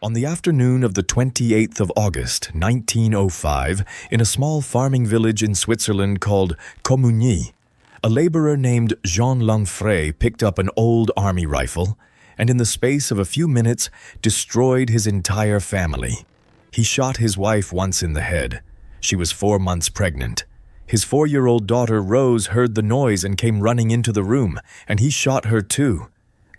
On the afternoon of the 28th of August, 1905, in a small farming village in Switzerland called Comugny, a laborer named Jean Lanfray picked up an old army rifle and in the space of a few minutes destroyed his entire family. He shot his wife once in the head. She was 4 months pregnant. His 4-year-old daughter Rose heard the noise and came running into the room, and he shot her too.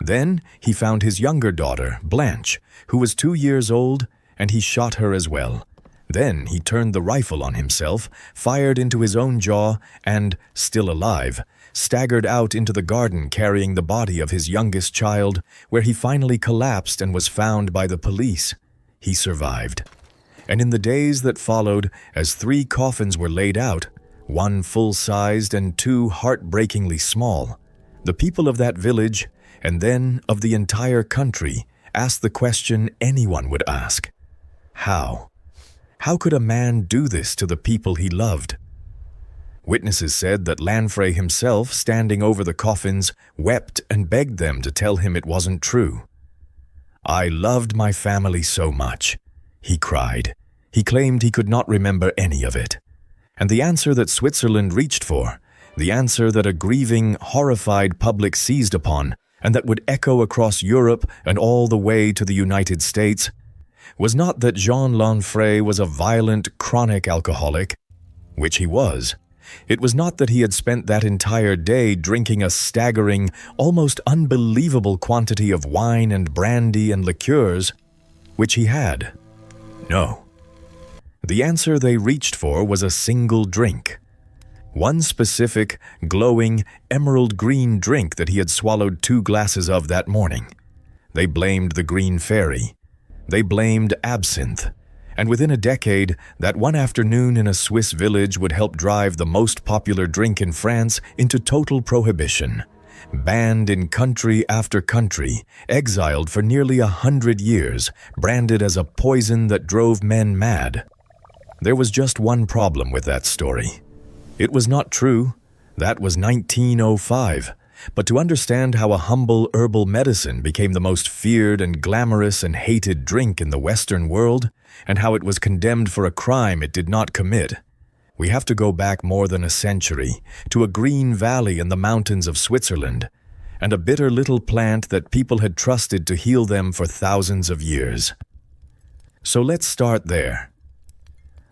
Then he found his younger daughter, Blanche, who was 2 years old, and he shot her as well. Then he turned the rifle on himself, fired into his own jaw, and, still alive, staggered out into the garden carrying the body of his youngest child, where he finally collapsed and was found by the police. He survived. And in the days that followed, as 3 coffins were laid out, 1 full-sized and 2 heartbreakingly small, the people of that village, and then of the entire country, asked the question anyone would ask. How? How could a man do this to the people he loved? Witnesses said that Lanfray himself, standing over the coffins, wept and begged them to tell him it wasn't true. "I loved my family so much," he cried. He claimed he could not remember any of it. And the answer that Switzerland reached for, the answer that a grieving, horrified public seized upon, and that would echo across Europe and all the way to the United States, was not that Jean Lanfray was a violent, chronic alcoholic, which he was. It was not that he had spent that entire day drinking a staggering, almost unbelievable quantity of wine and brandy and liqueurs, which he had. No. The answer they reached for was a single drink. One specific, glowing, emerald green drink that he had swallowed 2 glasses of that morning. They blamed the green fairy. They blamed absinthe. And within a decade, that one afternoon in a Swiss village would help drive the most popular drink in France into total prohibition. Banned in country after country, exiled for nearly 100 years, branded as a poison that drove men mad. There was just one problem with that story. It was not true. That was 1905. But to understand how a humble herbal medicine became the most feared and glamorous and hated drink in the Western world, and how it was condemned for a crime it did not commit, we have to go back more than a century to a green valley in the mountains of Switzerland, and a bitter little plant that people had trusted to heal them for thousands of years. So let's start there.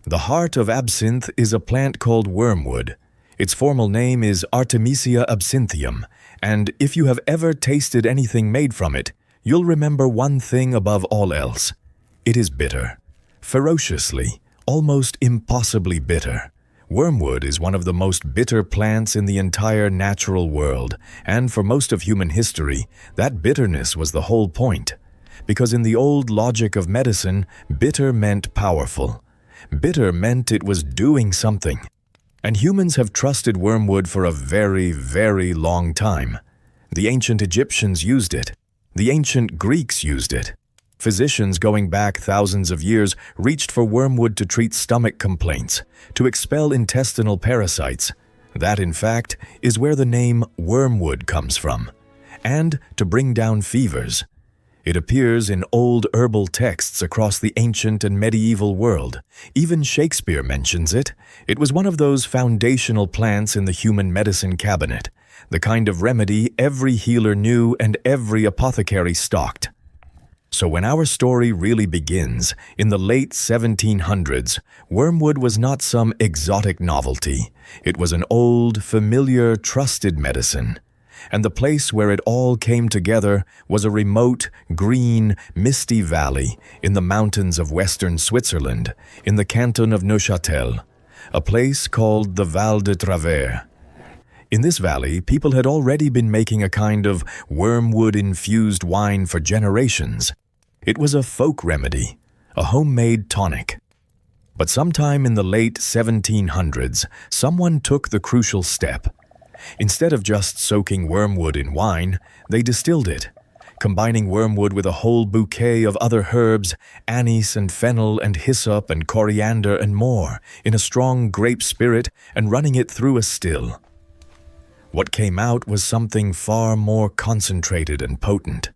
The heart of absinthe is a plant called wormwood. Its formal name is Artemisia absinthium, and if you have ever tasted anything made from it, you'll remember one thing above all else. It is bitter. Ferociously, almost impossibly bitter. Wormwood is one of the most bitter plants in the entire natural world, and for most of human history, that bitterness was the whole point. Because in the old logic of medicine, bitter meant powerful. Bitter meant it was doing something. And humans have trusted wormwood for a very, very long time. The ancient Egyptians used it. The ancient Greeks used it. Physicians going back thousands of years reached for wormwood to treat stomach complaints, to expel intestinal parasites. That, in fact, is where the name wormwood comes from. And to bring down fevers. It appears in old herbal texts across the ancient and medieval world. Even Shakespeare mentions it. It was one of those foundational plants in the human medicine cabinet, the kind of remedy every healer knew and every apothecary stocked. So when our story really begins, in the late 1700s, wormwood was not some exotic novelty. It was an old, familiar, trusted medicine. And the place where it all came together was a remote, green, misty valley in the mountains of western Switzerland, in the canton of Neuchâtel, a place called the Val-de-Travers. In this valley, people had already been making a kind of wormwood-infused wine for generations. It was a folk remedy, a homemade tonic. But sometime in the late 1700s, someone took the crucial step. Instead of just soaking wormwood in wine, they distilled it, combining wormwood with a whole bouquet of other herbs, anise and fennel and hyssop and coriander and more, in a strong grape spirit and running it through a still. What came out was something far more concentrated and potent,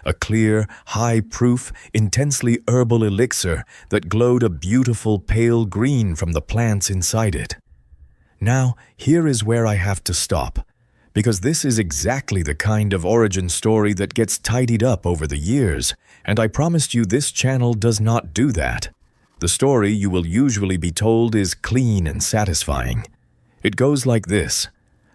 a clear, high-proof, intensely herbal elixir that glowed a beautiful pale green from the plants inside it. Now, here is where I have to stop, because this is exactly the kind of origin story that gets tidied up over the years, and I promised you this channel does not do that. The story you will usually be told is clean and satisfying. It goes like this.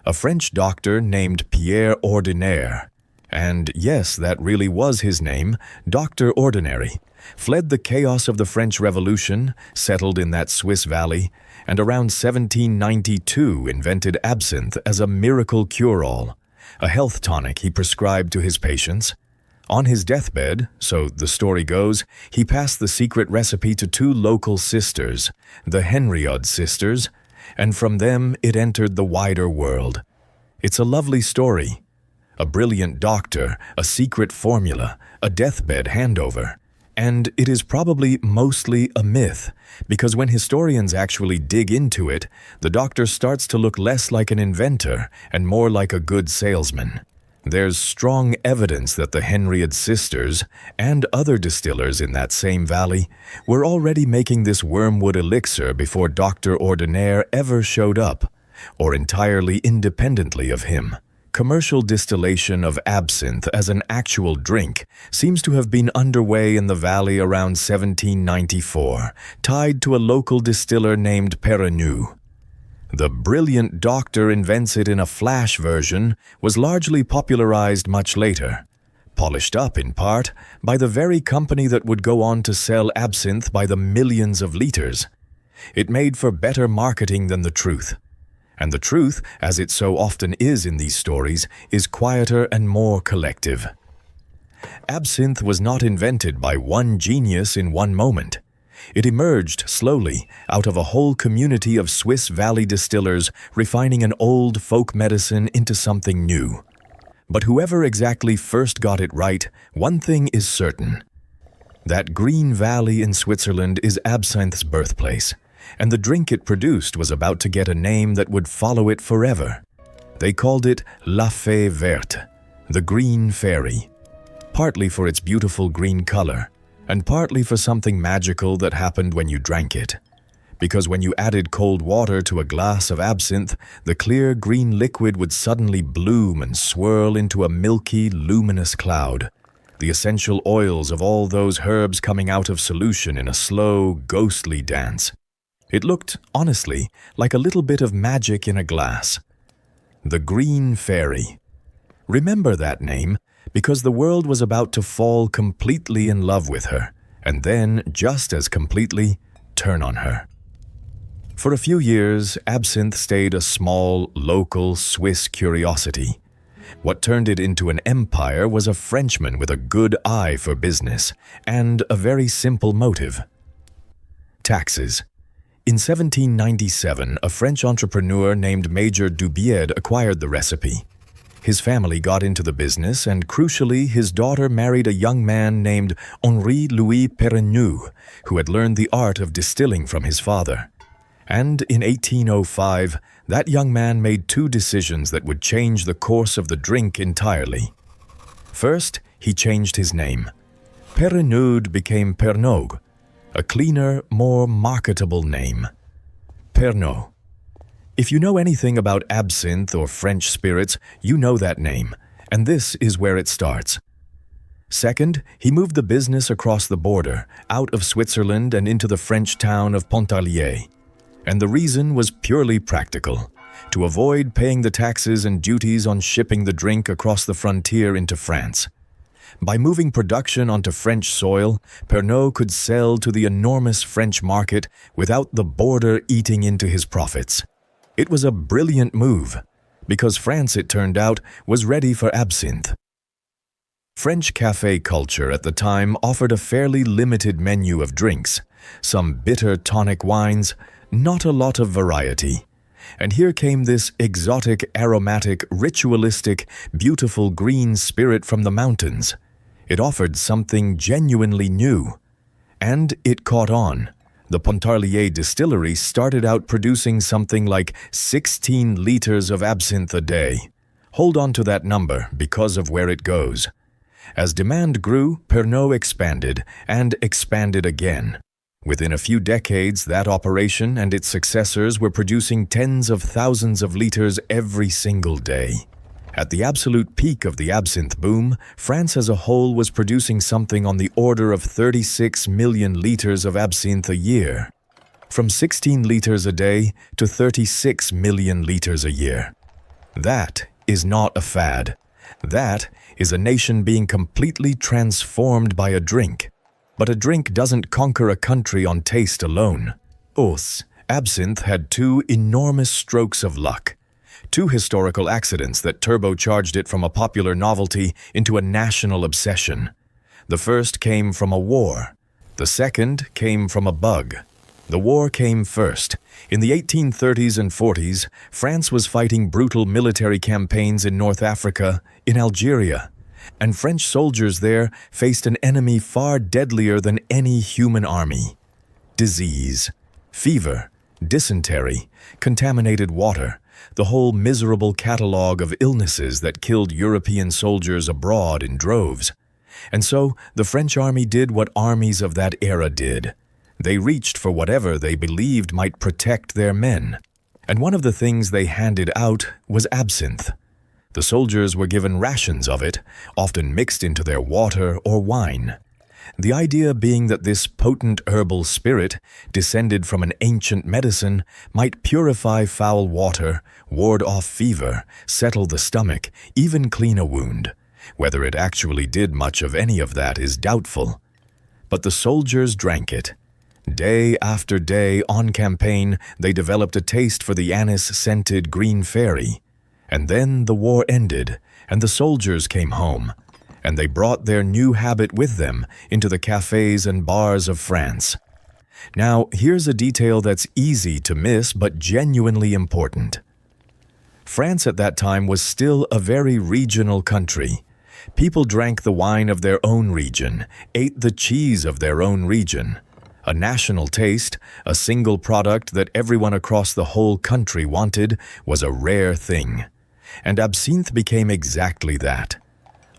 A French doctor named Pierre Ordinaire, and yes, that really was his name, Dr. Ordinary, fled the chaos of the French Revolution, settled in that Swiss valley, and around 1792 invented absinthe as a miracle cure-all, a health tonic he prescribed to his patients. On his deathbed, so the story goes, he passed the secret recipe to two local sisters, the Henriot sisters, and from them it entered the wider world. It's a lovely story. A brilliant doctor, a secret formula, a deathbed handover. And it is probably mostly a myth, because when historians actually dig into it, the doctor starts to look less like an inventor and more like a good salesman. There's strong evidence that the Henriot sisters, and other distillers in that same valley, were already making this wormwood elixir before Dr. Ordinaire ever showed up, or entirely independently of him. Commercial distillation of absinthe as an actual drink seems to have been underway in the valley around 1794, tied to a local distiller named Perrenneau. The brilliant doctor invents it in a flash version, was largely popularized much later, polished up in part by the very company that would go on to sell absinthe by the millions of liters. It made for better marketing than the truth. And the truth, as it so often is in these stories, is quieter and more collective. Absinthe was not invented by one genius in one moment. It emerged slowly out of a whole community of Swiss valley distillers refining an old folk medicine into something new. But whoever exactly first got it right, one thing is certain. That green valley in Switzerland is absinthe's birthplace, and the drink it produced was about to get a name that would follow it forever. They called it La Fée Verte, the Green Fairy, partly for its beautiful green color, and partly for something magical that happened when you drank it. Because when you added cold water to a glass of absinthe, the clear green liquid would suddenly bloom and swirl into a milky, luminous cloud, the essential oils of all those herbs coming out of solution in a slow, ghostly dance. It looked, honestly, like a little bit of magic in a glass. The Green Fairy. Remember that name, because the world was about to fall completely in love with her, and then, just as completely, turn on her. For a few years, absinthe stayed a small, local Swiss curiosity. What turned it into an empire was a Frenchman with a good eye for business, and a very simple motive. Taxes. In 1797, a French entrepreneur named Major Dubied acquired the recipe. His family got into the business, and crucially, his daughter married a young man named Henri-Louis Perrenneau, who had learned the art of distilling from his father. And in 1805, that young man made two decisions that would change the course of the drink entirely. First, he changed his name. Perrenneau became Pernod, a cleaner, more marketable name. Pernod. If you know anything about absinthe or French spirits, you know that name, and this is where it starts. Second, he moved the business across the border, out of Switzerland and into the French town of Pontarlier. And the reason was purely practical, to avoid paying the taxes and duties on shipping the drink across the frontier into France. By moving production onto French soil, Pernod could sell to the enormous French market without the border eating into his profits. It was a brilliant move, because France, it turned out, was ready for absinthe. French café culture at the time offered a fairly limited menu of drinks, some bitter tonic wines, not a lot of variety. And here came this exotic, aromatic, ritualistic, beautiful green spirit from the mountains. It offered something genuinely new. And it caught on. The Pontarlier distillery started out producing something like 16 liters of absinthe a day. Hold on to that number because of where it goes. As demand grew, Pernod expanded and expanded again. Within a few decades, that operation and its successors were producing tens of thousands of liters every single day. At the absolute peak of the absinthe boom, France as a whole was producing something on the order of 36 million liters of absinthe a year. From 16 liters a day to 36 million liters a year. That is not a fad. That is a nation being completely transformed by a drink. But a drink doesn't conquer a country on taste alone. Absinthe had two enormous strokes of luck. Two historical accidents that turbocharged it from a popular novelty into a national obsession. The first came from a war. The second came from a bug. The war came first. In the 1830s and 40s, France was fighting brutal military campaigns in North Africa, in Algeria, and French soldiers there faced an enemy far deadlier than any human army. Disease, fever, dysentery, contaminated water, the whole miserable catalogue of illnesses that killed European soldiers abroad in droves. And so the French army did what armies of that era did. They reached for whatever they believed might protect their men. And one of the things they handed out was absinthe. The soldiers were given rations of it, often mixed into their water or wine. The idea being that this potent herbal spirit, descended from an ancient medicine, might purify foul water, ward off fever, settle the stomach, even clean a wound. Whether it actually did much of any of that is doubtful. But the soldiers drank it. Day after day on campaign, they developed a taste for the anise-scented green fairy. And then the war ended, and the soldiers came home, and they brought their new habit with them into the cafés and bars of France. Now, here's a detail that's easy to miss but genuinely important. France at that time was still a very regional country. People drank the wine of their own region, ate the cheese of their own region. A national taste, a single product that everyone across the whole country wanted, was a rare thing. And absinthe became exactly that.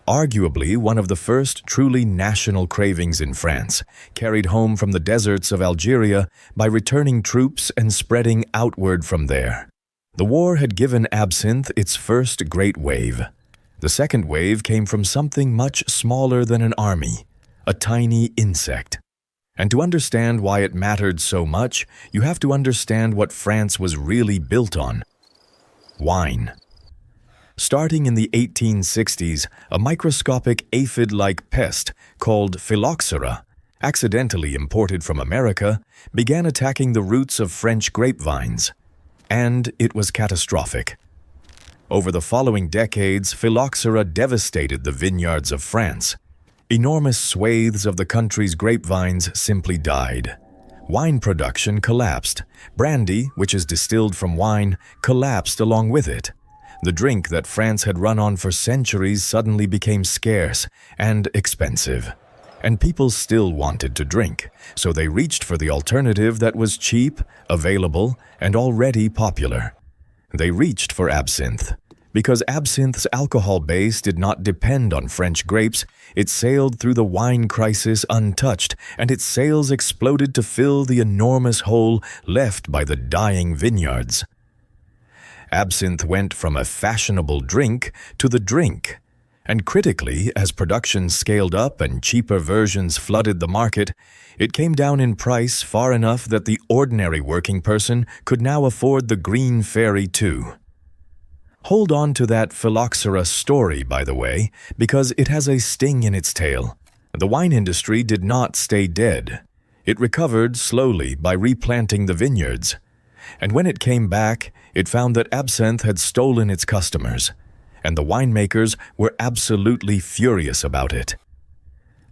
Arguably one of the first truly national cravings in France, carried home from the deserts of Algeria by returning troops and spreading outward from there. The war had given absinthe its first great wave. The second wave came from something much smaller than an army, a tiny insect. And to understand why it mattered so much, you have to understand what France was really built on: wine. Starting in the 1860s, a microscopic aphid-like pest called phylloxera, accidentally imported from America, began attacking the roots of French grapevines. And it was catastrophic. Over the following decades, phylloxera devastated the vineyards of France. Enormous swathes of the country's grapevines simply died. Wine production collapsed. Brandy, which is distilled from wine, collapsed along with it. The drink that France had run on for centuries suddenly became scarce and expensive. And people still wanted to drink, so they reached for the alternative that was cheap, available, and already popular. They reached for absinthe. Because absinthe's alcohol base did not depend on French grapes, it sailed through the wine crisis untouched, and its sales exploded to fill the enormous hole left by the dying vineyards. Absinthe went from a fashionable drink to the drink. And critically, as production scaled up and cheaper versions flooded the market, it came down in price far enough that the ordinary working person could now afford the green fairy too. Hold on to that phylloxera story, by the way, because it has a sting in its tail. The wine industry did not stay dead. It recovered slowly by replanting the vineyards. And when it came back, it found that absinthe had stolen its customers, and the winemakers were absolutely furious about it.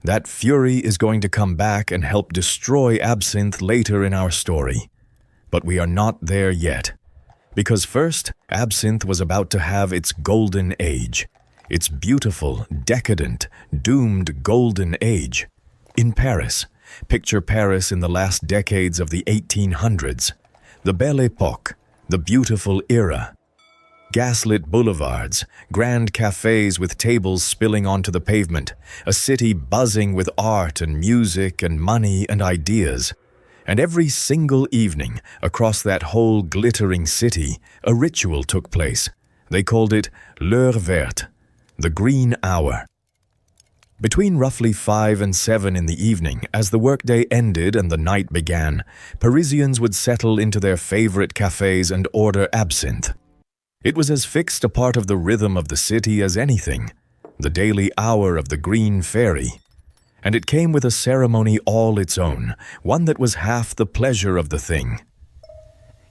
That fury is going to come back and help destroy absinthe later in our story. But we are not there yet. Because first, absinthe was about to have its golden age. Its beautiful, decadent, doomed golden age. In Paris. Picture Paris in the last decades of the 1800s. The Belle Époque, the beautiful era. Gaslit boulevards, grand cafés with tables spilling onto the pavement, a city buzzing with art and music and money and ideas. And every single evening, across that whole glittering city, a ritual took place. They called it l'heure verte, the green hour. Between roughly 5 and 7 in the evening, as the workday ended and the night began, Parisians would settle into their favorite cafés and order absinthe. It was as fixed a part of the rhythm of the city as anything, the daily hour of the green fairy. And it came with a ceremony all its own, one that was half the pleasure of the thing.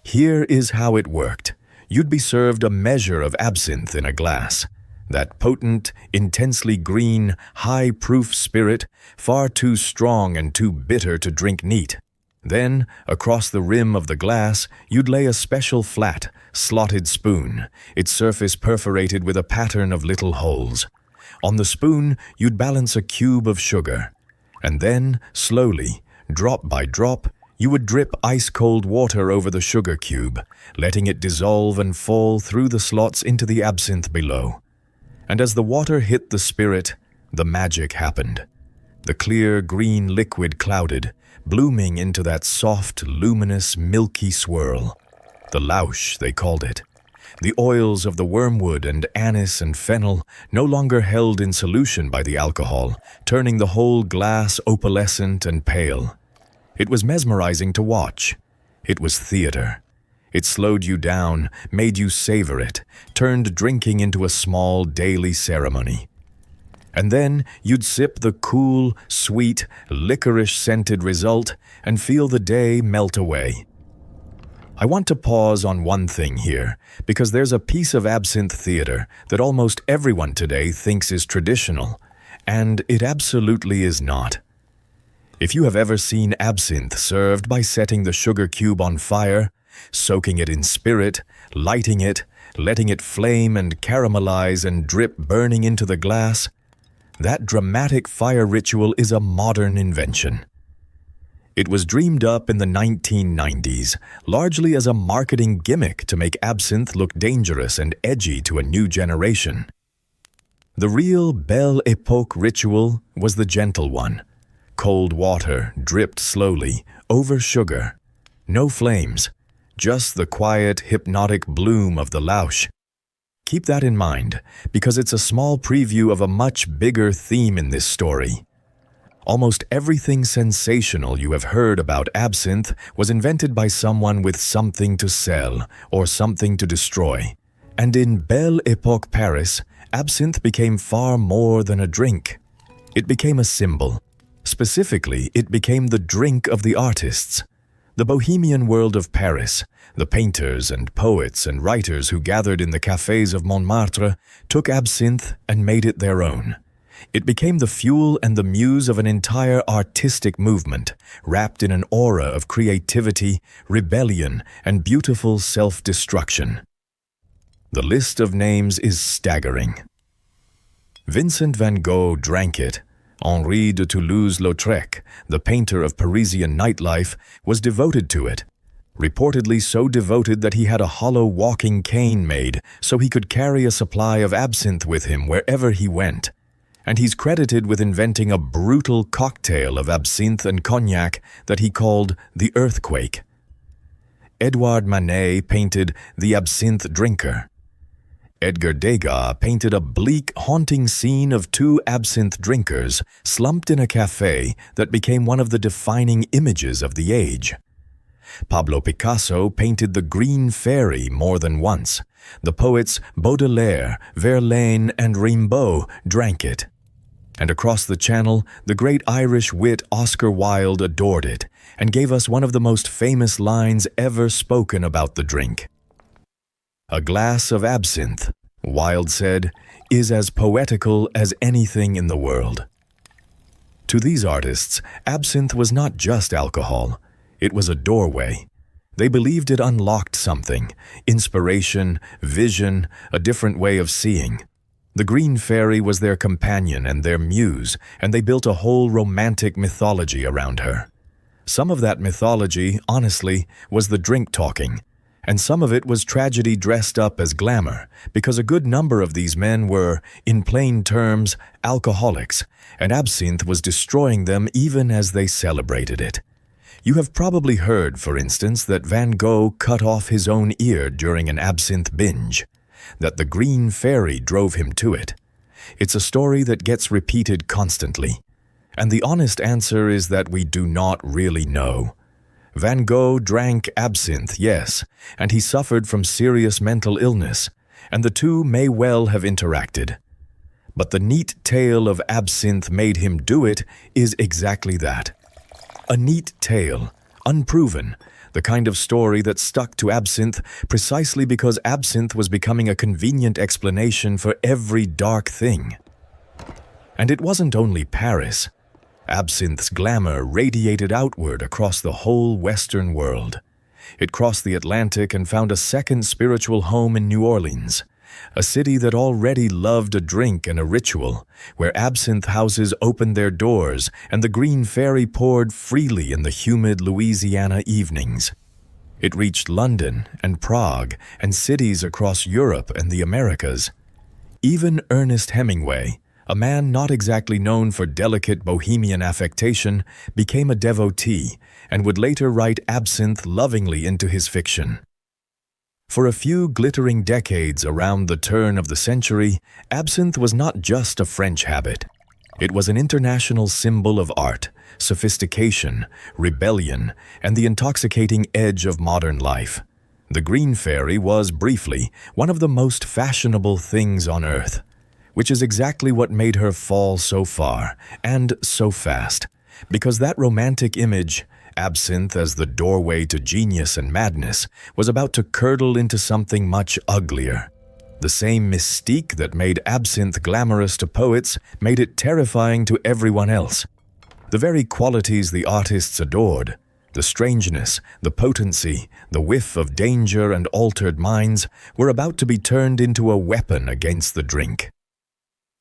Here is how it worked. You'd be served a measure of absinthe in a glass. That potent, intensely green, high-proof spirit, far too strong and too bitter to drink neat. Then, across the rim of the glass, you'd lay a special flat, slotted spoon, its surface perforated with a pattern of little holes. On the spoon, you'd balance a cube of sugar. And then, slowly, drop by drop, you would drip ice-cold water over the sugar cube, letting it dissolve and fall through the slots into the absinthe below. And as the water hit the spirit, the magic happened. The clear green liquid clouded, blooming into that soft, luminous, milky swirl. The lausch, they called it. The oils of the wormwood and anise and fennel no longer held in solution by the alcohol, turning the whole glass opalescent and pale. It was mesmerizing to watch. It was theater. It slowed you down, made you savor it, turned drinking into a small daily ceremony. And then you'd sip the cool, sweet, licorice-scented result and feel the day melt away. I want to pause on one thing here, because there's a piece of absinthe theater that almost everyone today thinks is traditional, and it absolutely is not. If you have ever seen absinthe served by setting the sugar cube on fire, soaking it in spirit, lighting it, letting it flame and caramelize and drip burning into the glass, that dramatic fire ritual is a modern invention. It was dreamed up in the 1990s, largely as a marketing gimmick to make absinthe look dangerous and edgy to a new generation. The real Belle Époque ritual was the gentle one. Cold water dripped slowly, over sugar. No flames, just the quiet, hypnotic bloom of the lausch. Keep that in mind, because it's a small preview of a much bigger theme in this story. Almost everything sensational you have heard about absinthe was invented by someone with something to sell or something to destroy. And in Belle Époque Paris, absinthe became far more than a drink. It became a symbol. Specifically, it became the drink of the artists. The bohemian world of Paris, the painters and poets and writers who gathered in the cafés of Montmartre, took absinthe and made it their own. It became the fuel and the muse of an entire artistic movement, wrapped in an aura of creativity, rebellion, and beautiful self-destruction. The list of names is staggering. Vincent van Gogh drank it. Henri de Toulouse-Lautrec, the painter of Parisian nightlife, was devoted to it. Reportedly so devoted that he had a hollow walking cane made so he could carry a supply of absinthe with him wherever he went. And he's credited with inventing a brutal cocktail of absinthe and cognac that he called the Earthquake. Edouard Manet painted The Absinthe Drinker. Edgar Degas painted a bleak, haunting scene of two absinthe drinkers slumped in a café that became one of the defining images of the age. Pablo Picasso painted the Green Fairy more than once. The poets Baudelaire, Verlaine, and Rimbaud drank it. And across the channel, the great Irish wit Oscar Wilde adored it and gave us one of the most famous lines ever spoken about the drink. "A glass of absinthe," Wilde said, "is as poetical as anything in the world." To these artists, absinthe was not just alcohol. It was a doorway. They believed it unlocked something, inspiration, vision, a different way of seeing. The Green Fairy was their companion and their muse, and they built a whole romantic mythology around her. Some of that mythology, honestly, was the drink talking. And some of it was tragedy dressed up as glamour, because a good number of these men were, in plain terms, alcoholics, and absinthe was destroying them even as they celebrated it. You have probably heard, for instance, that Van Gogh cut off his own ear during an absinthe binge, that the Green Fairy drove him to it. It's a story that gets repeated constantly, and the honest answer is that we do not really know. Van Gogh drank absinthe, yes, and he suffered from serious mental illness, and the two may well have interacted. But the neat tale of absinthe made him do it is exactly that. A neat tale, unproven, the kind of story that stuck to absinthe precisely because absinthe was becoming a convenient explanation for every dark thing. And it wasn't only Paris. Absinthe's glamour radiated outward across the whole Western world. It crossed the Atlantic and found a second spiritual home in New Orleans, a city that already loved a drink and a ritual, where absinthe houses opened their doors and the Green Fairy poured freely in the humid Louisiana evenings. It reached London and Prague and cities across Europe and the Americas. Even Ernest Hemingway, a man not exactly known for delicate bohemian affectation, became a devotee and would later write absinthe lovingly into his fiction. For a few glittering decades around the turn of the century, absinthe was not just a French habit. It was an international symbol of art, sophistication, rebellion, and the intoxicating edge of modern life. The Green Fairy was, briefly, one of the most fashionable things on earth, which is exactly what made her fall so far and so fast, because that romantic image, absinthe as the doorway to genius and madness, was about to curdle into something much uglier. The same mystique that made absinthe glamorous to poets made it terrifying to everyone else. The very qualities the artists adored, the strangeness, the potency, the whiff of danger and altered minds, were about to be turned into a weapon against the drink.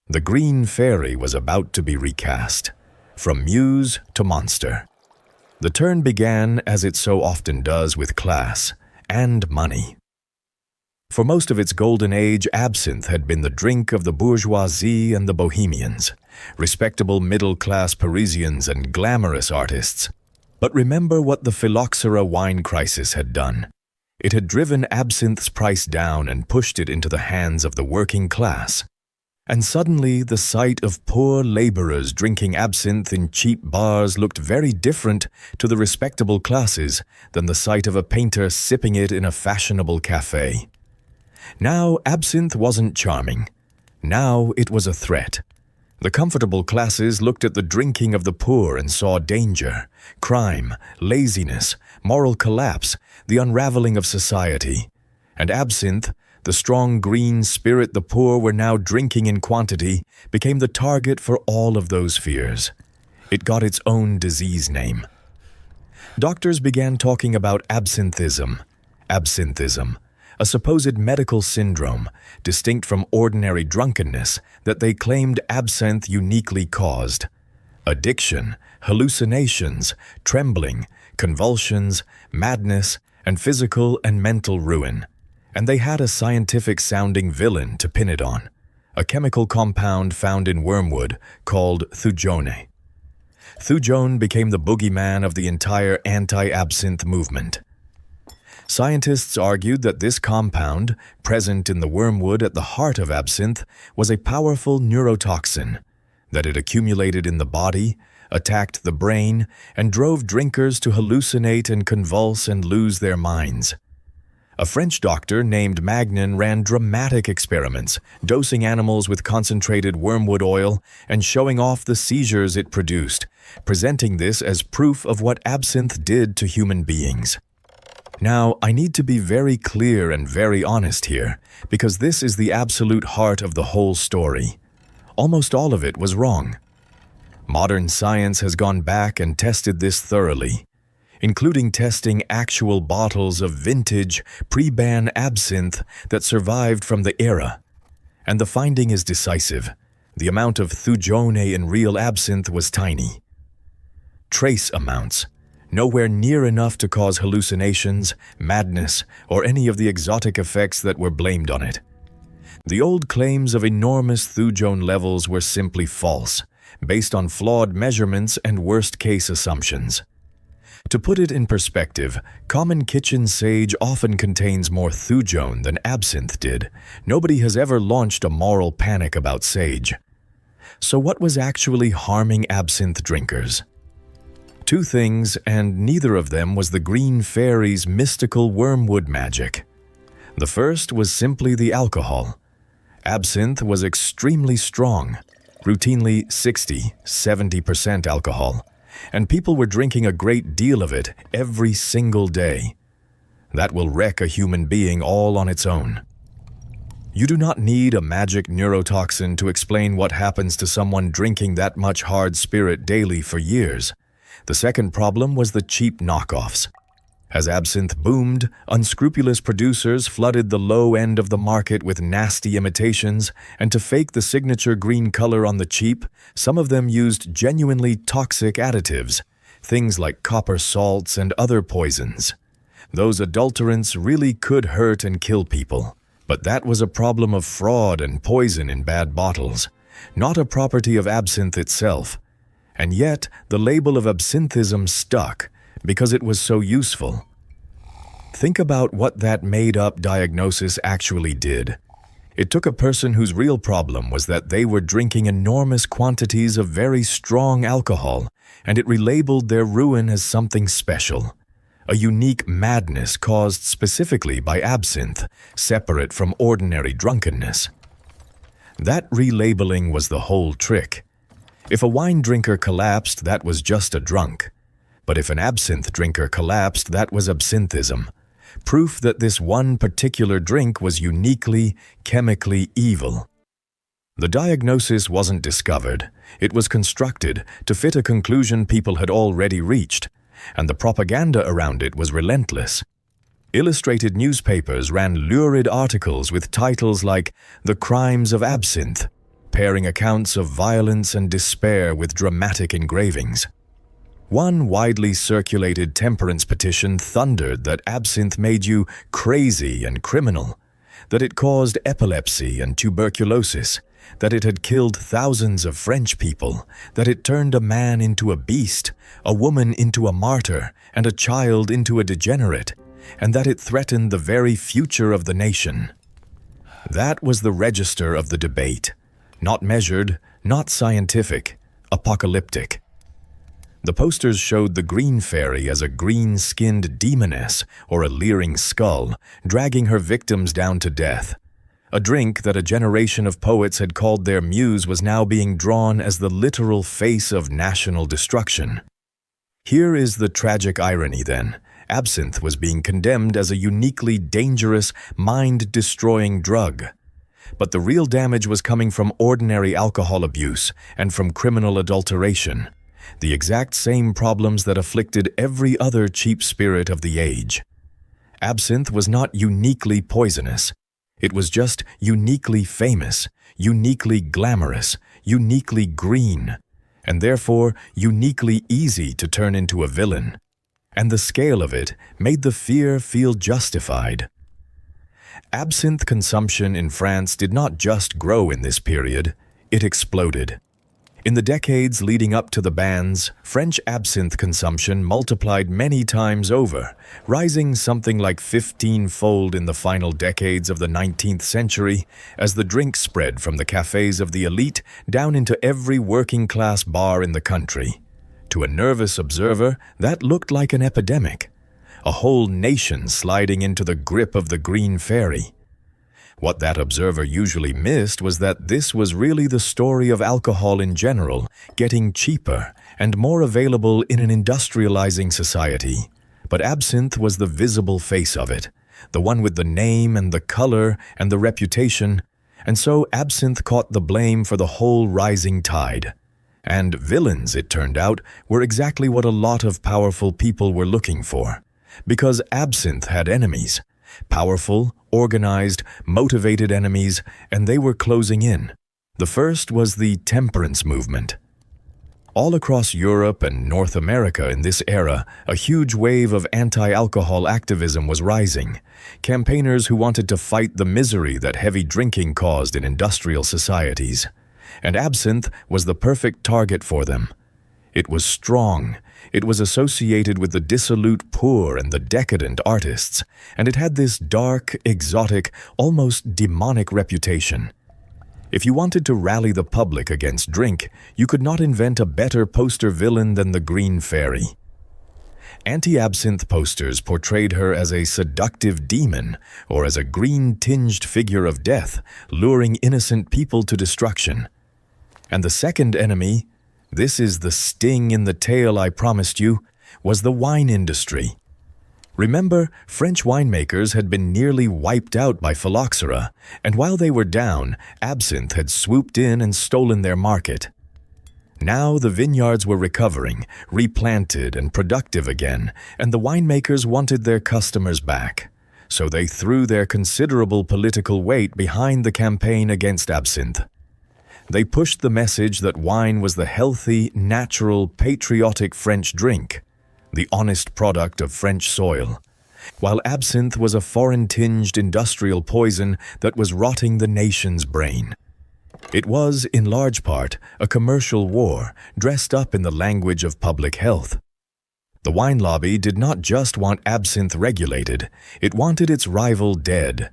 The Green Fairy was about to be recast, from muse to monster. The turn began, as it so often does, with class and money. For most of its golden age, absinthe had been the drink of the bourgeoisie and the bohemians, respectable middle-class Parisians and glamorous artists. But remember what the phylloxera wine crisis had done. It had driven absinthe's price down and pushed it into the hands of the working class. And suddenly the sight of poor laborers drinking absinthe in cheap bars looked very different to the respectable classes than the sight of a painter sipping it in a fashionable café. Now absinthe wasn't charming. Now it was a threat. The comfortable classes looked at the drinking of the poor and saw danger, crime, laziness, moral collapse, the unraveling of society. And absinthe, the strong green spirit the poor were now drinking in quantity, became the target for all of those fears. It got its own disease name. Doctors began talking about absinthism, a supposed medical syndrome, distinct from ordinary drunkenness, that they claimed absinthe uniquely caused. Addiction, hallucinations, trembling, convulsions, madness, and physical and mental ruin. And they had a scientific-sounding villain to pin it on, a chemical compound found in wormwood called thujone. Thujone became the boogeyman of the entire anti-absinthe movement. Scientists argued that this compound, present in the wormwood at the heart of absinthe, was a powerful neurotoxin, that it accumulated in the body, attacked the brain, and drove drinkers to hallucinate and convulse and lose their minds. A French doctor named Magnin ran dramatic experiments, dosing animals with concentrated wormwood oil and showing off the seizures it produced, presenting this as proof of what absinthe did to human beings. Now, I need to be very clear and very honest here, because this is the absolute heart of the whole story. Almost all of it was wrong. Modern science has gone back and tested this thoroughly, including testing actual bottles of vintage, pre-ban absinthe that survived from the era. And the finding is decisive. The amount of thujone in real absinthe was tiny. Trace amounts, nowhere near enough to cause hallucinations, madness, or any of the exotic effects that were blamed on it. The old claims of enormous thujone levels were simply false, based on flawed measurements and worst-case assumptions. To put it in perspective, common kitchen sage often contains more thujone than absinthe did. Nobody has ever launched a moral panic about sage. So what was actually harming absinthe drinkers? Two things, and neither of them was the green fairy's mystical wormwood magic. The first was simply the alcohol. Absinthe was extremely strong, routinely 60–70% alcohol, and people were drinking a great deal of it every single day. That will wreck a human being all on its own. You do not need a magic neurotoxin to explain what happens to someone drinking that much hard spirit daily for years. The second problem was the cheap knockoffs. As absinthe boomed, unscrupulous producers flooded the low end of the market with nasty imitations, and to fake the signature green color on the cheap, some of them used genuinely toxic additives, things like copper salts and other poisons. Those adulterants really could hurt and kill people, but that was a problem of fraud and poison in bad bottles, not a property of absinthe itself. And yet, the label of absinthism stuck, because it was so useful. Think about what that made-up diagnosis actually did. It took a person whose real problem was that they were drinking enormous quantities of very strong alcohol, and it relabeled their ruin as something special. A unique madness caused specifically by absinthe, separate from ordinary drunkenness. That relabeling was the whole trick. If a wine drinker collapsed, that was just a drunk. But if an absinthe drinker collapsed, that was absinthism. Proof that this one particular drink was uniquely, chemically evil. The diagnosis wasn't discovered. It was constructed to fit a conclusion people had already reached, and the propaganda around it was relentless. Illustrated newspapers ran lurid articles with titles like "The Crimes of Absinthe," pairing accounts of violence and despair with dramatic engravings. One widely circulated temperance petition thundered that absinthe made you crazy and criminal, that it caused epilepsy and tuberculosis, that it had killed thousands of French people, that it turned a man into a beast, a woman into a martyr, and a child into a degenerate, and that it threatened the very future of the nation. That was the register of the debate. Not measured, not scientific, apocalyptic. The posters showed the green fairy as a green-skinned demoness or a leering skull, dragging her victims down to death. A drink that a generation of poets had called their muse was now being drawn as the literal face of national destruction. Here is the tragic irony, then. Absinthe was being condemned as a uniquely dangerous, mind-destroying drug. But the real damage was coming from ordinary alcohol abuse and from criminal adulteration, the exact same problems that afflicted every other cheap spirit of the age. Absinthe was not uniquely poisonous. It was just uniquely famous, uniquely glamorous, uniquely green, and therefore uniquely easy to turn into a villain. And the scale of it made the fear feel justified. Absinthe consumption in France did not just grow in this period, it exploded. In the decades leading up to the bans, French absinthe consumption multiplied many times over, rising something like 15-fold in the final decades of the 19th century as the drink spread from the cafés of the elite down into every working-class bar in the country. To a nervous observer, that looked like an epidemic, a whole nation sliding into the grip of the green fairy. What that observer usually missed was that this was really the story of alcohol in general, getting cheaper and more available in an industrializing society. But absinthe was the visible face of it, the one with the name and the color and the reputation, and so absinthe caught the blame for the whole rising tide. And villains, it turned out, were exactly what a lot of powerful people were looking for, because absinthe had enemies. Powerful, organized, motivated enemies, and they were closing in. The first was the temperance movement. All across Europe and North America in this era, a huge wave of anti-alcohol activism was rising. Campaigners who wanted to fight the misery that heavy drinking caused in industrial societies. And absinthe was the perfect target for them. It was strong, it was associated with the dissolute poor and the decadent artists, and it had this dark, exotic, almost demonic reputation. If you wanted to rally the public against drink, you could not invent a better poster villain than the Green Fairy. Anti-absinthe posters portrayed her as a seductive demon or as a green-tinged figure of death, luring innocent people to destruction. And the second enemy, this is the sting in the tail I promised you, was the wine industry. Remember, French winemakers had been nearly wiped out by phylloxera, and while they were down, absinthe had swooped in and stolen their market. Now the vineyards were recovering, replanted and productive again, and the winemakers wanted their customers back. So they threw their considerable political weight behind the campaign against absinthe. They pushed the message that wine was the healthy, natural, patriotic French drink, the honest product of French soil, while absinthe was a foreign-tinged industrial poison that was rotting the nation's brain. It was, in large part, a commercial war dressed up in the language of public health. The wine lobby did not just want absinthe regulated, it wanted its rival dead.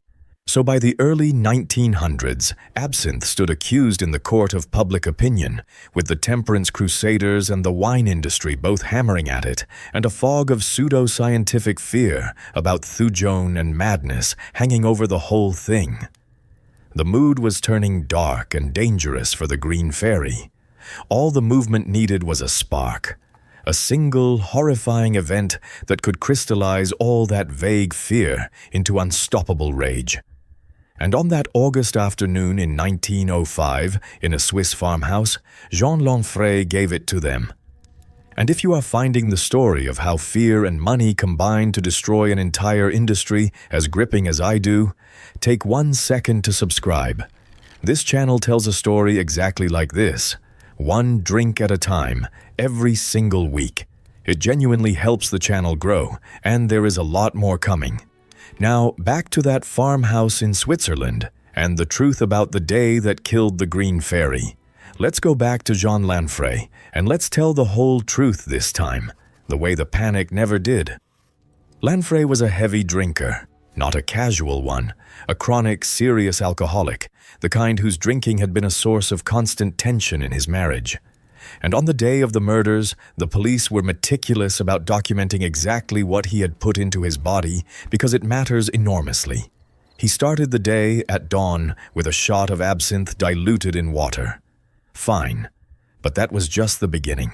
So by the early 1900s, absinthe stood accused in the court of public opinion, with the temperance crusaders and the wine industry both hammering at it, and a fog of pseudo-scientific fear about thujone and madness hanging over the whole thing. The mood was turning dark and dangerous for the Green Fairy. All the movement needed was a spark, a single, horrifying event that could crystallize all that vague fear into unstoppable rage. And on that August afternoon in 1905, in a Swiss farmhouse, Jean Lanfray gave it to them. And if you are finding the story of how fear and money combine to destroy an entire industry as gripping as I do, take 1 second to subscribe. This channel tells a story exactly like this, one drink at a time, every single week. It genuinely helps the channel grow, and there is a lot more coming. Now, back to that farmhouse in Switzerland, and the truth about the day that killed the Green Fairy. Let's go back to Jean Lanfray, and let's tell the whole truth this time, the way the panic never did. Lanfray was a heavy drinker, not a casual one, a chronic, serious alcoholic, the kind whose drinking had been a source of constant tension in his marriage. And on the day of the murders, the police were meticulous about documenting exactly what he had put into his body because it matters enormously. He started the day at dawn with a shot of absinthe diluted in water. Fine, but that was just the beginning.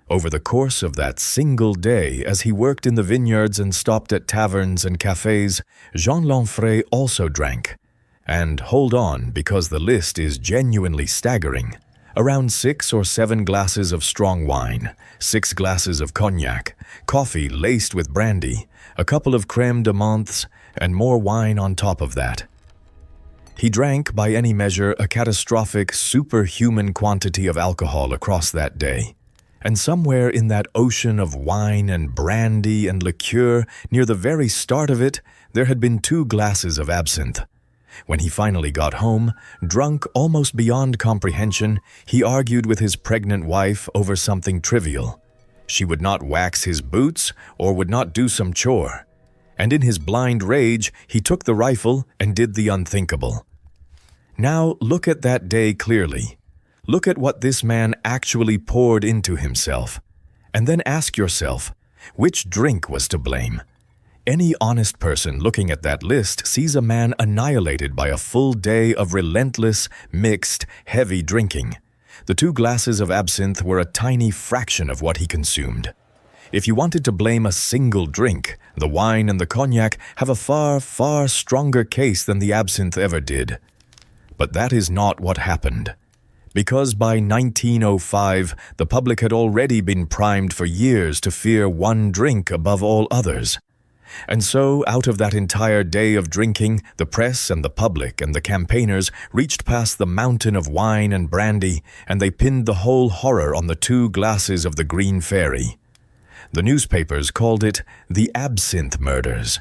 Over the course of that single day, as he worked in the vineyards and stopped at taverns and cafés, Jean Lanfray also drank. And hold on, because the list is genuinely staggering. Around 6 or 7 glasses of strong wine, 6 glasses of cognac, coffee laced with brandy, a couple of crème de menthes, and more wine on top of that. He drank, by any measure, a catastrophic, superhuman quantity of alcohol across that day. And somewhere in that ocean of wine and brandy and liqueur, near the very start of it, there had been 2 glasses of absinthe. When he finally got home, drunk almost beyond comprehension, he argued with his pregnant wife over something trivial. She would not wax his boots or would not do some chore. And in his blind rage, he took the rifle and did the unthinkable. Now look at that day clearly. Look at what this man actually poured into himself. And then ask yourself, which drink was to blame? Any honest person looking at that list sees a man annihilated by a full day of relentless, mixed, heavy drinking. The 2 glasses of absinthe were a tiny fraction of what he consumed. If you wanted to blame a single drink, the wine and the cognac have a far, far stronger case than the absinthe ever did. But that is not what happened. Because by 1905, the public had already been primed for years to fear one drink above all others. And so, out of that entire day of drinking, the press and the public and the campaigners reached past the mountain of wine and brandy, and they pinned the whole horror on the 2 glasses of the Green Fairy. The newspapers called it the Absinthe murders.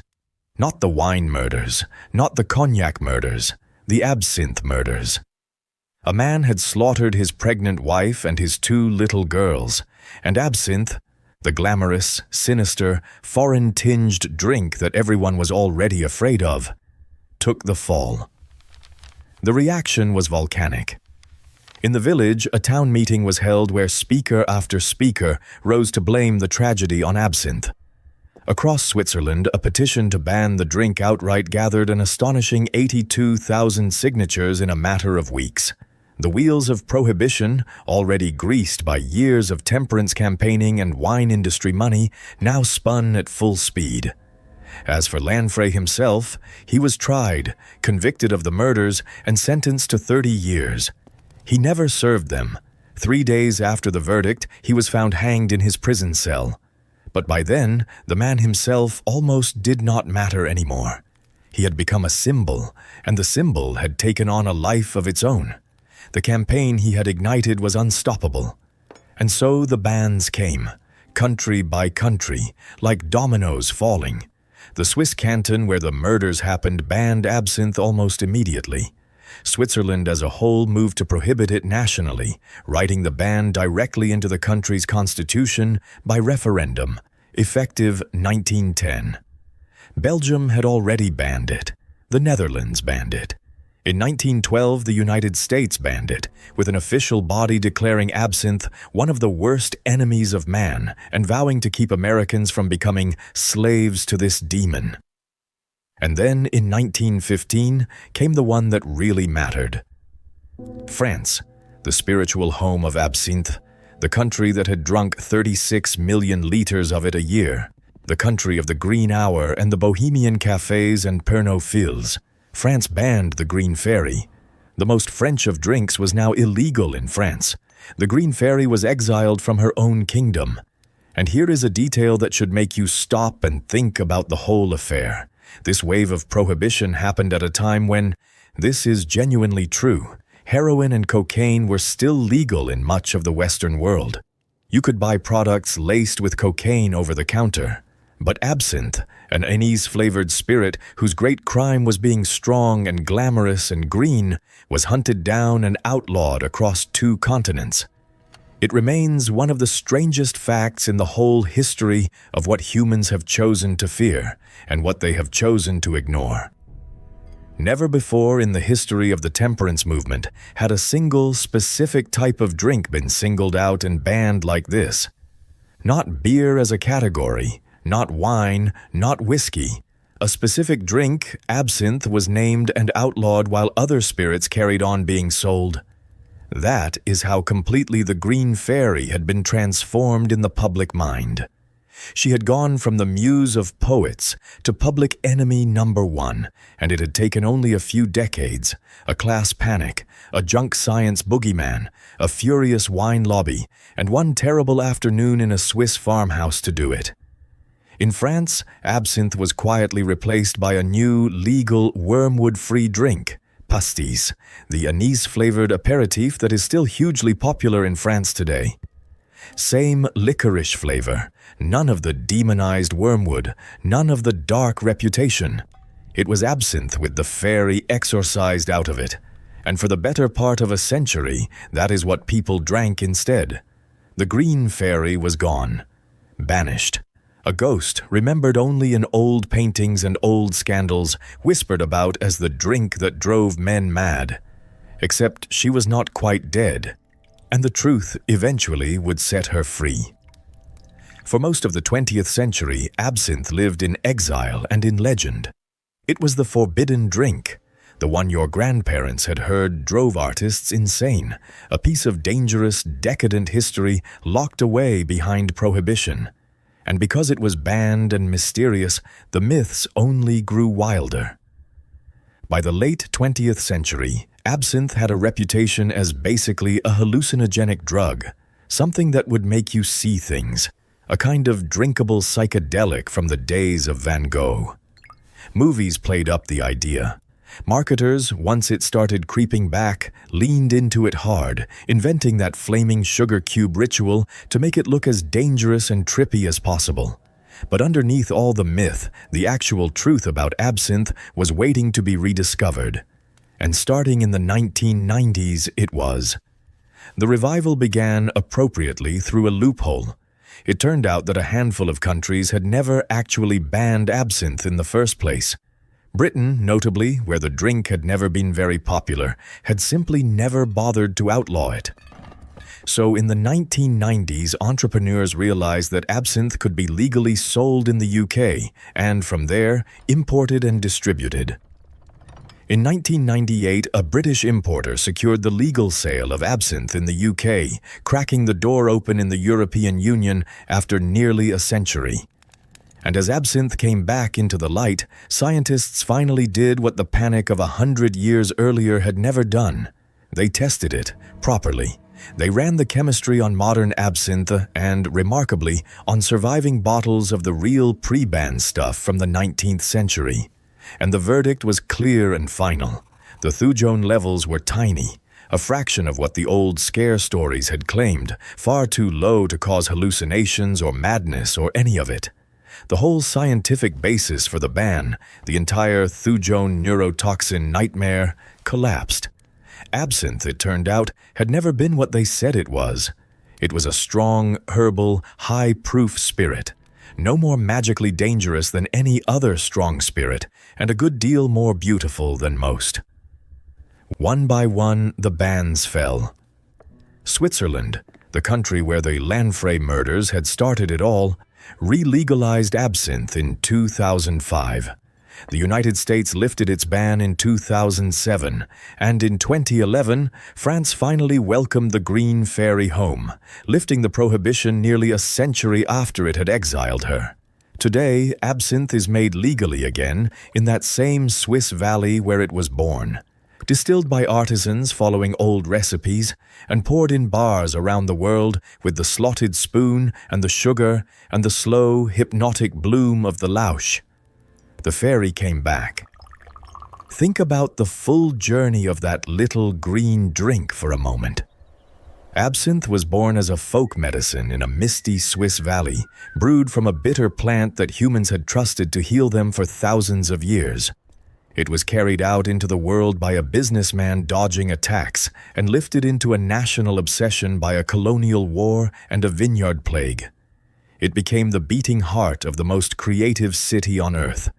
Not the wine murders, not the cognac murders, the Absinthe murders. A man had slaughtered his pregnant wife and his 2 little girls, and absinthe, the glamorous, sinister, foreign-tinged drink that everyone was already afraid of, took the fall. The reaction was volcanic. In the village, a town meeting was held where speaker after speaker rose to blame the tragedy on absinthe. Across Switzerland, a petition to ban the drink outright gathered an astonishing 82,000 signatures in a matter of weeks. The wheels of prohibition, already greased by years of temperance campaigning and wine industry money, now spun at full speed. As for Lanfray himself, he was tried, convicted of the murders, and sentenced to 30 years. He never served them. 3 days after the verdict, he was found hanged in his prison cell. But by then, the man himself almost did not matter anymore. He had become a symbol, and the symbol had taken on a life of its own. The campaign he had ignited was unstoppable. And so the bans came, country by country, like dominoes falling. The Swiss canton where the murders happened banned absinthe almost immediately. Switzerland as a whole moved to prohibit it nationally, writing the ban directly into the country's constitution by referendum, effective 1910. Belgium had already banned it. The Netherlands banned it. In 1912, the United States banned it, with an official body declaring absinthe one of the worst enemies of man and vowing to keep Americans from becoming slaves to this demon. And then, in 1915, came the one that really mattered. France, the spiritual home of absinthe, the country that had drunk 36 million liters of it a year, the country of the green hour and the bohemian cafés and Pernod Fils. France banned the Green Fairy. The most French of drinks was now illegal in France. The Green Fairy was exiled from her own kingdom. And here is a detail that should make you stop and think about the whole affair. This wave of prohibition happened at a time when, this is genuinely true, heroin and cocaine were still legal in much of the Western world. You could buy products laced with cocaine over the counter. But absinthe, an anise-flavored spirit whose great crime was being strong and glamorous and green, was hunted down and outlawed across 2 continents. It remains one of the strangest facts in the whole history of what humans have chosen to fear and what they have chosen to ignore. Never before in the history of the temperance movement had a single specific type of drink been singled out and banned like this. Not beer as a category, not wine, not whiskey. A specific drink, absinthe, was named and outlawed while other spirits carried on being sold. That is how completely the Green Fairy had been transformed in the public mind. She had gone from the muse of poets to public enemy number 1, and it had taken only a few decades, a class panic, a junk science boogeyman, a furious wine lobby, and one terrible afternoon in a Swiss farmhouse to do it. In France, absinthe was quietly replaced by a new, legal, wormwood-free drink, pastis, the anise-flavored aperitif that is still hugely popular in France today. Same licorice flavor, none of the demonized wormwood, none of the dark reputation. It was absinthe with the fairy exorcised out of it, and for the better part of a century, that is what people drank instead. The Green Fairy was gone, banished. A ghost, remembered only in old paintings and old scandals, whispered about as the drink that drove men mad. Except she was not quite dead, and the truth eventually would set her free. For most of the 20th century, absinthe lived in exile and in legend. It was the forbidden drink, the one your grandparents had heard drove artists insane, a piece of dangerous, decadent history locked away behind prohibition. And because it was banned and mysterious, the myths only grew wilder. By the late 20th century, absinthe had a reputation as basically a hallucinogenic drug, something that would make you see things, a kind of drinkable psychedelic from the days of Van Gogh. Movies played up the idea. Marketers, once it started creeping back, leaned into it hard, inventing that flaming sugar cube ritual to make it look as dangerous and trippy as possible. But underneath all the myth, the actual truth about absinthe was waiting to be rediscovered. And starting in the 1990s, it was. The revival began appropriately through a loophole. It turned out that a handful of countries had never actually banned absinthe in the first place. Britain, notably, where the drink had never been very popular, had simply never bothered to outlaw it. So in the 1990s, entrepreneurs realized that absinthe could be legally sold in the UK, and from there, imported and distributed. In 1998, a British importer secured the legal sale of absinthe in the UK, cracking the door open in the European Union after nearly a century. And as absinthe came back into the light, scientists finally did what the panic of 100 years earlier had never done. They tested it, properly. They ran the chemistry on modern absinthe and, remarkably, on surviving bottles of the real pre-ban stuff from the 19th century. And the verdict was clear and final. The thujone levels were tiny, a fraction of what the old scare stories had claimed, far too low to cause hallucinations or madness or any of it. The whole scientific basis for the ban, the entire thujone neurotoxin nightmare, collapsed. Absinthe, it turned out, had never been what they said it was. It was a strong, herbal, high-proof spirit, no more magically dangerous than any other strong spirit, and a good deal more beautiful than most. One by one, the bans fell. Switzerland, the country where the Lanfray murders had started it all, re-legalized absinthe in 2005. The United States lifted its ban in 2007, and in 2011, France finally welcomed the Green Fairy home, lifting the prohibition nearly a century after it had exiled her. Today, absinthe is made legally again in that same Swiss valley where it was born. Distilled by artisans following old recipes, and poured in bars around the world with the slotted spoon and the sugar and the slow, hypnotic bloom of the lausch. The fairy came back. Think about the full journey of that little green drink for a moment. Absinthe was born as a folk medicine in a misty Swiss valley, brewed from a bitter plant that humans had trusted to heal them for thousands of years. It was carried out into the world by a businessman dodging attacks and lifted into a national obsession by a colonial war and a vineyard plague. It became the beating heart of the most creative city on earth,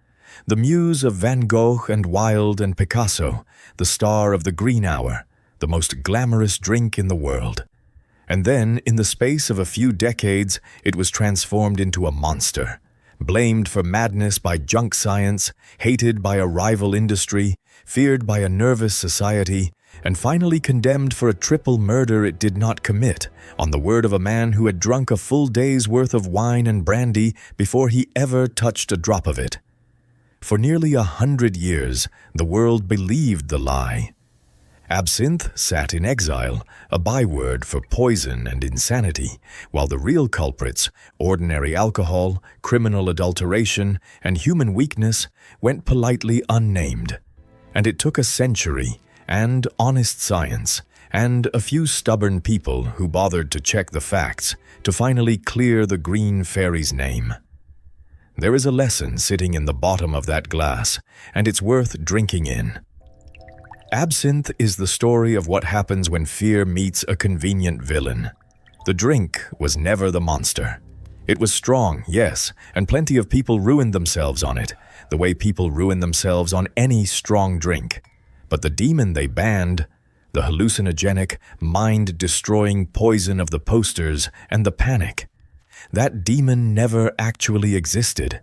the muse of Van Gogh and Wilde and Picasso, the star of the Green Hour, the most glamorous drink in the world. And then, in the space of a few decades, it was transformed into a monster. Blamed for madness by junk science, hated by a rival industry, feared by a nervous society, and finally condemned for a triple murder it did not commit, on the word of a man who had drunk a full day's worth of wine and brandy before he ever touched a drop of it. For nearly 100 years, the world believed the lie. Absinthe sat in exile, a byword for poison and insanity, while the real culprits, ordinary alcohol, criminal adulteration, and human weakness, went politely unnamed. And it took a century, and honest science, and a few stubborn people who bothered to check the facts, to finally clear the Green Fairy's name. There is a lesson sitting in the bottom of that glass, and it's worth drinking in. Absinthe is the story of what happens when fear meets a convenient villain. The drink was never the monster. It was strong, yes, and plenty of people ruined themselves on it, the way people ruin themselves on any strong drink. But the demon they banned, the hallucinogenic, mind-destroying poison of the posters and the panic, that demon never actually existed.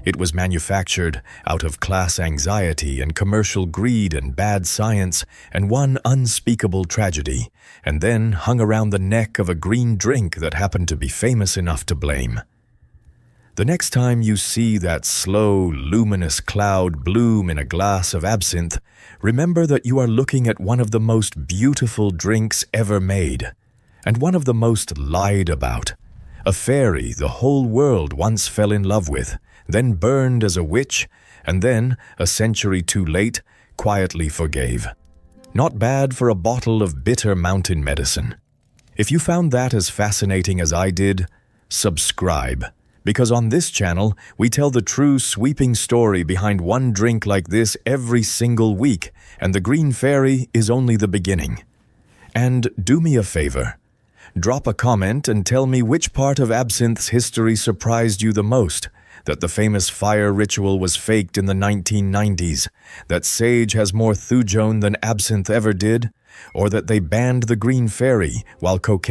It was manufactured out of class anxiety and commercial greed and bad science and one unspeakable tragedy, and then hung around the neck of a green drink that happened to be famous enough to blame. The next time you see that slow, luminous cloud bloom in a glass of absinthe, remember that you are looking at one of the most beautiful drinks ever made, and one of the most lied about. A fairy the whole world once fell in love with, then burned as a witch, and then, a century too late, quietly forgave. Not bad for a bottle of bitter mountain medicine. If you found that as fascinating as I did, subscribe. Because on this channel, we tell the true sweeping story behind one drink like this every single week, and the Green Fairy is only the beginning. And do me a favor. Drop a comment and tell me which part of Absinthe's history surprised you the most. That the famous fire ritual was faked in the 1990s, that Sage has more thujone than Absinthe ever did, or that they banned the Green Fairy while cocaine